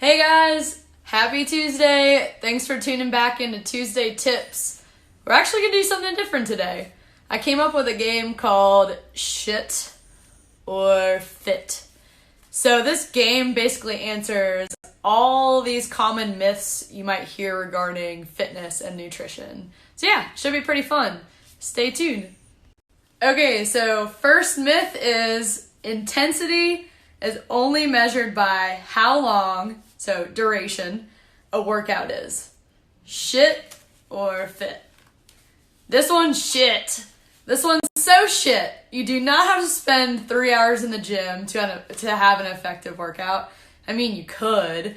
Hey guys, happy Tuesday. Thanks for tuning back into Tuesday Tips. We're actually going to do something different today. I came up with a game called Shit or Fit. So this game basically answers all these common myths you might hear regarding fitness and nutrition. So yeah, should be pretty fun. Stay tuned. Okay, so first myth is intensity is only measured by how long, so duration, a workout is. Shit or fit? This one's shit. This one's so shit. You do not have to spend 3 hours in the gym to have an effective workout. I mean, you could,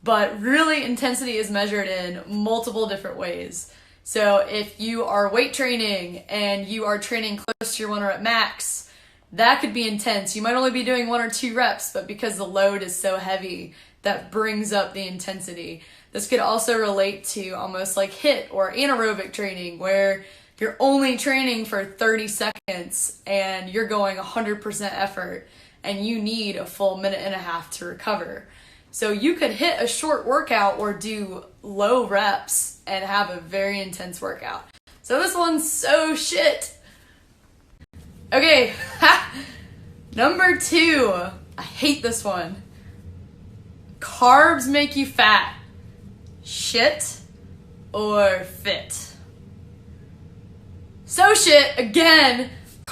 but really intensity is measured in multiple different ways. So if you are weight training and you are training close to your 1 rep max, that could be intense. You might only be doing 1 or 2 reps, but because the load is so heavy, that brings up the intensity. This could also relate to almost like HIIT or anaerobic training, where you're only training for 30 seconds and you're going 100% effort and you need a full minute and a half to recover. So you could hit a short workout or do low reps and have a very intense workout. So this one's so shit. Okay, number 2. I hate this one. Carbs make you fat. Shit or fit? So shit, again,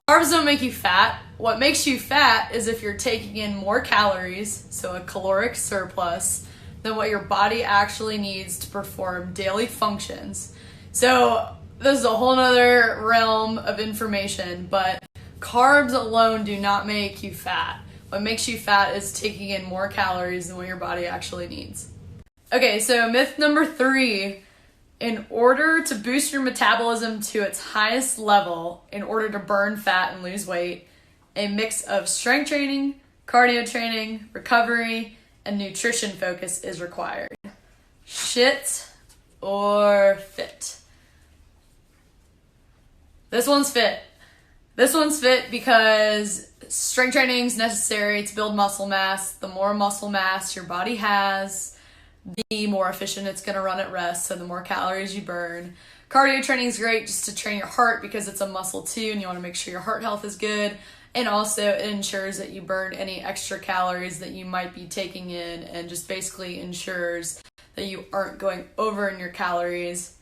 carbs don't make you fat. What makes you fat is if you're taking in more calories, so a caloric surplus, than what your body actually needs to perform daily functions. So this is a whole nother realm of information, but carbs alone do not make you fat. What makes you fat is taking in more calories than what your body actually needs. Okay, so myth number 3. In order to boost your metabolism to its highest level, in order to burn fat and lose weight, a mix of strength training, cardio training, recovery, and nutrition focus is required. Shit or fit? This one's fit. This one's fit because strength training is necessary to build muscle mass. The more muscle mass your body has, the more efficient it's going to run at rest, so the more calories you burn. Cardio training is great just to train your heart because it's a muscle too, and you want to make sure your heart health is good. And also it ensures that you burn any extra calories that you might be taking in, and just basically ensures that you aren't going over in your calories.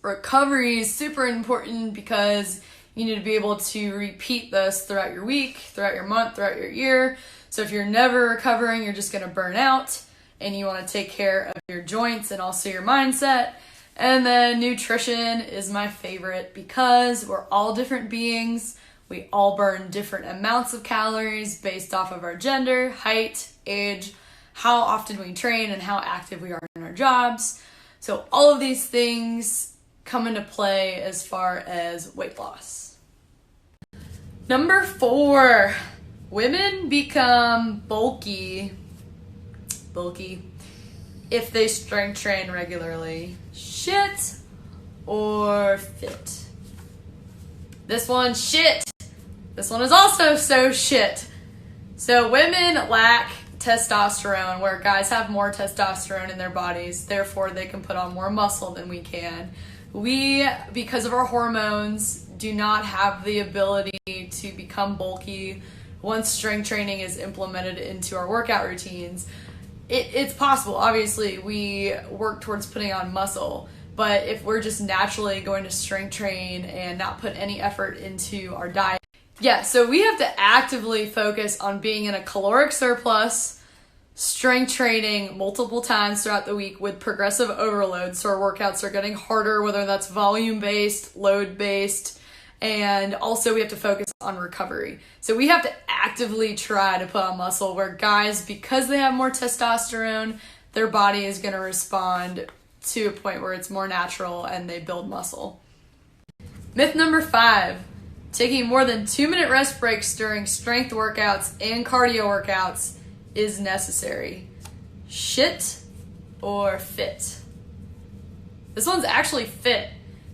Recovery is super important because you need to be able to repeat this throughout your week, throughout your month, throughout your year. So if you're never recovering, you're just going to burn out, and you want to take care of your joints and also your mindset. And then nutrition is my favorite because we're all different beings. We all burn different amounts of calories based off of our gender, height, age, how often we train, and how active we are in our jobs. So all of these things come into play as far as weight loss. Number 4, women become bulky if they strength train regularly. Shit or fit? This one's shit. This one is also so shit. So women lack testosterone, where guys have more testosterone in their bodies, therefore they can put on more muscle than we can. We, because of our hormones, do not have the ability to become bulky once strength training is implemented into our workout routines. It's possible. Obviously, we work towards putting on muscle, but if we're just naturally going to strength train and not put any effort into our diet, yeah, so we have to actively focus on being in a caloric surplus, strength training multiple times throughout the week with progressive overload. So our workouts are getting harder, whether that's volume-based, load-based, and also we have to focus on recovery. So we have to actively try to put on muscle, where guys, because they have more testosterone, their body is going to respond to a point where it's more natural and they build muscle. Myth number 5. Taking more than 2-minute rest breaks during strength workouts and cardio workouts is necessary. Shit or fit? This one's actually fit.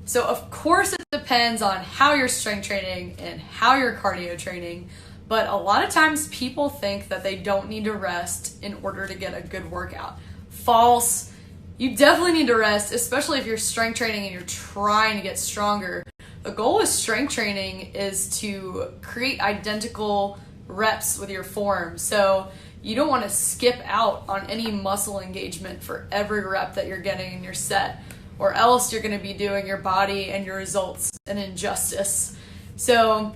So of course it depends on how you're strength training and how you're cardio training, but a lot of times people think that they don't need to rest in order to get a good workout. False. You definitely need to rest, especially if you're strength training and you're trying to get stronger. The goal with strength training is to create identical reps with your form. So you don't want to skip out on any muscle engagement for every rep that you're getting in your set, or else you're going to be doing your body and your results an injustice. So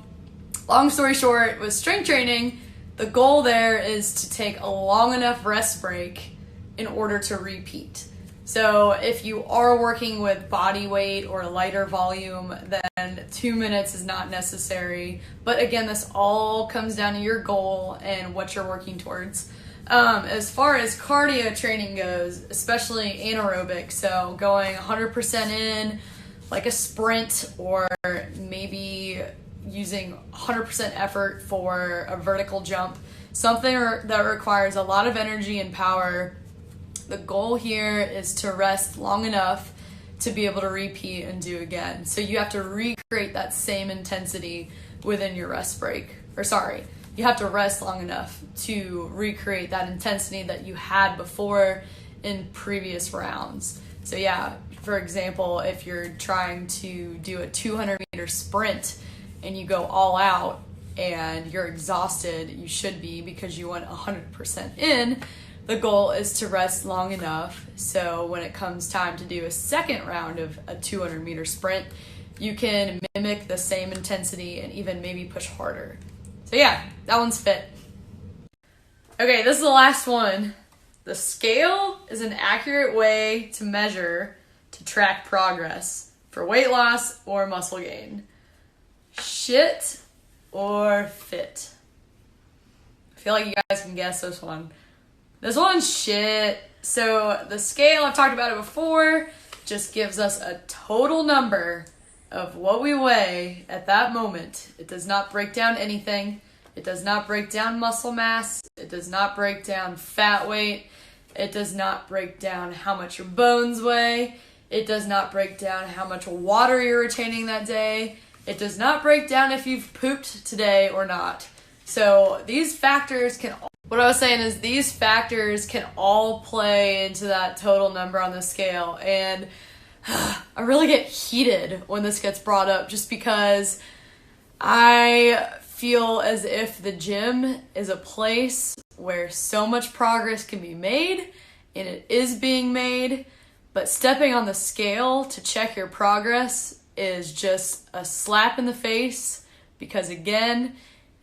long story short, with strength training, the goal there is to take a long enough rest break in order to repeat. So if you are working with body weight or lighter volume, then 2 minutes is not necessary. But again, this all comes down to your goal and what you're working towards. As far as cardio training goes, especially anaerobic, so going 100% in, like a sprint, or maybe using 100% effort for a vertical jump, something that requires a lot of energy and power. The goal here is to rest long enough to be able to repeat and do again. So you have to recreate that same intensity within your rest break. You have to rest long enough to recreate that intensity that you had before in previous rounds. So yeah, for example, if you're trying to do a 200-meter sprint and you go all out and you're exhausted, you should be, because you went 100% in. The goal is to rest long enough so when it comes time to do a second round of a 200-meter sprint, you can mimic the same intensity and even maybe push harder. So yeah, that one's fit. Okay, this is the last one. The scale is an accurate way to measure, to track progress for weight loss or muscle gain. Shit or fit? I feel like you guys can guess this one. This one's shit. So the scale, I've talked about it before, just gives us a total number of what we weigh at that moment. It does not break down anything. It does not break down muscle mass. It does not break down fat weight. It does not break down how much your bones weigh. It does not break down how much water you're retaining that day. It does not break down if you've pooped today or not. So these factors what I was saying is these factors can all play into that total number on the scale. And I really get heated when this gets brought up, just because I feel as if the gym is a place where so much progress can be made, and it is being made, but stepping on the scale to check your progress is just a slap in the face, because again,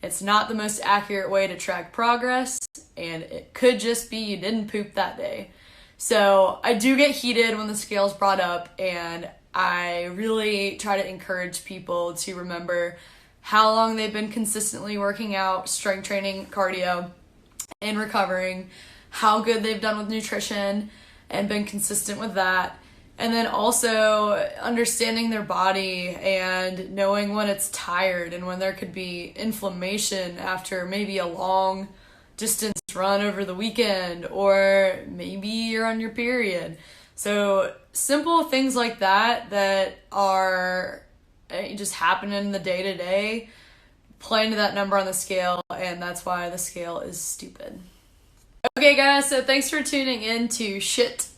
it's not the most accurate way to track progress, and it could just be you didn't poop that day. So I do get heated when the scale's brought up, and I really try to encourage people to remember how long they've been consistently working out, strength training, cardio, and recovering, how good they've done with nutrition and been consistent with that. And then also understanding their body and knowing when it's tired and when there could be inflammation after maybe a long distance run over the weekend, or maybe you're on your period. So simple things like that are just happening in the day-to-day play into that number on the scale, and that's why the scale is stupid. Okay guys, so thanks for tuning in to Shit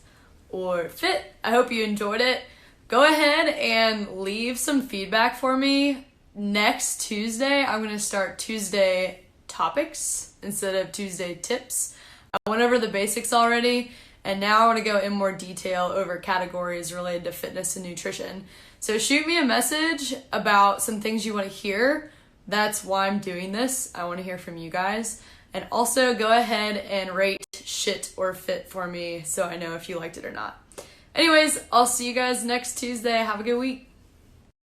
or Fit. I hope you enjoyed it. Go ahead and leave some feedback for me. Next Tuesday, I'm going to start Tuesday topics instead of Tuesday tips. I went over the basics already, and now I want to go in more detail over categories related to fitness and nutrition. So shoot me a message about some things you want to hear. That's why I'm doing this. I want to hear from you guys. And also go ahead and rate Shit or Fit for me so I know if you liked it or not. Anyways, I'll see you guys next Tuesday. Have a good week.